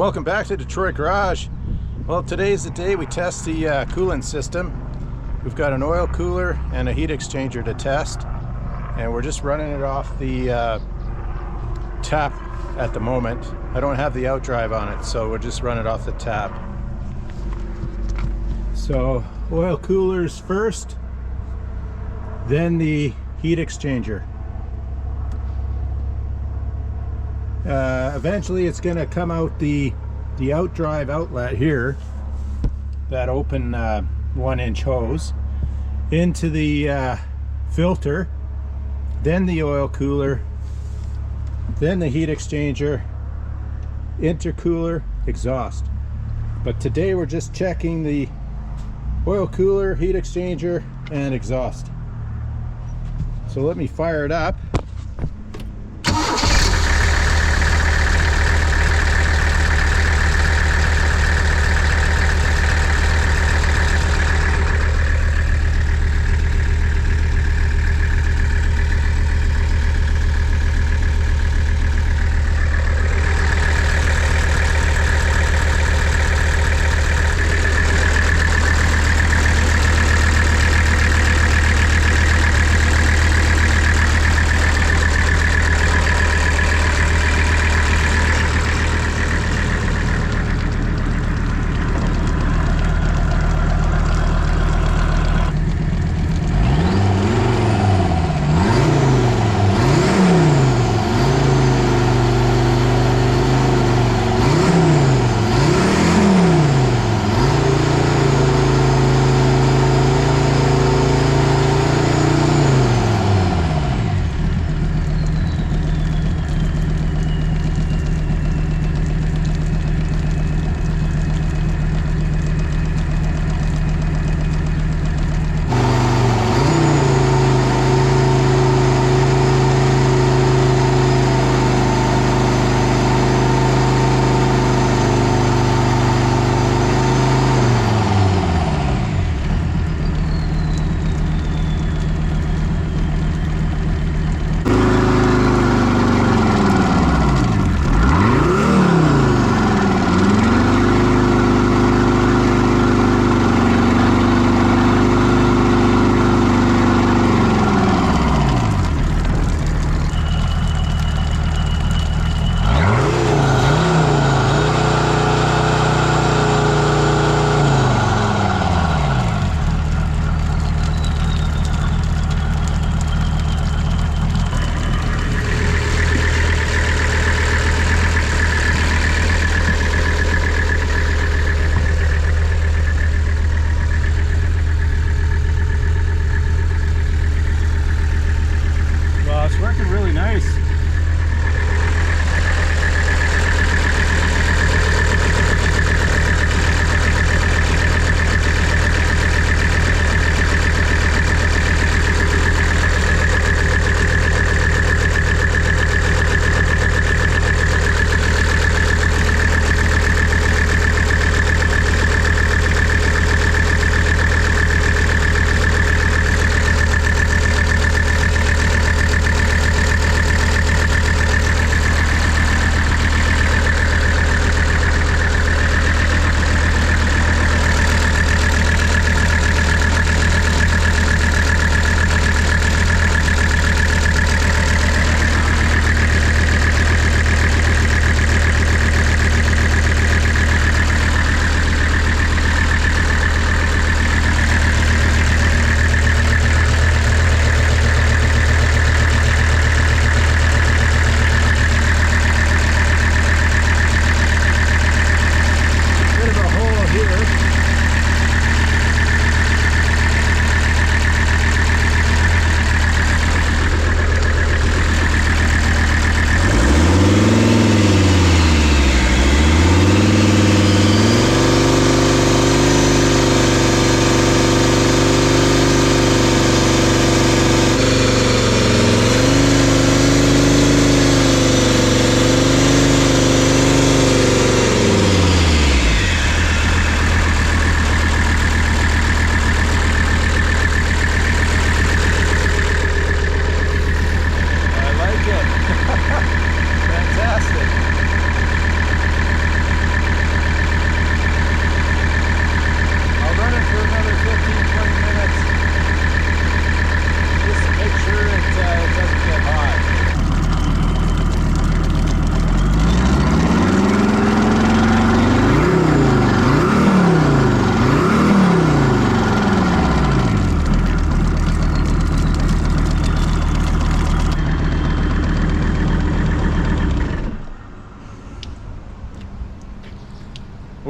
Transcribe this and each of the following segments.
Welcome back to Detroit Garage. Well, today's the day we test the coolant system. We've got an oil cooler and a heat exchanger to test, and we're just running it off the tap at the moment. I don't have the outdrive on it, so we'll just run it off the tap. So oil coolers first, then the heat exchanger. Eventually it's going to come out the outdrive outlet here, that open 1-inch hose, into the filter, then the oil cooler, then the heat exchanger, intercooler, exhaust. But today we're just checking the oil cooler, heat exchanger, and exhaust. So let me fire it up.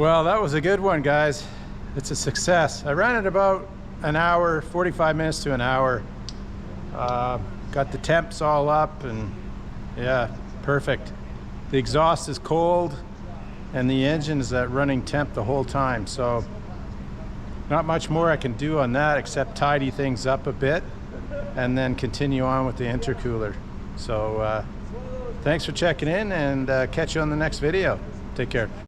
Well, that was a good one, guys. It's a success. I ran it about an hour, 45 minutes to an hour. Got the temps all up, and yeah, perfect. The exhaust is cold and the engine is at running temp the whole time, so not much more I can do on that except tidy things up a bit and then continue on with the intercooler. So thanks for checking in, and catch you on the next video. Take care.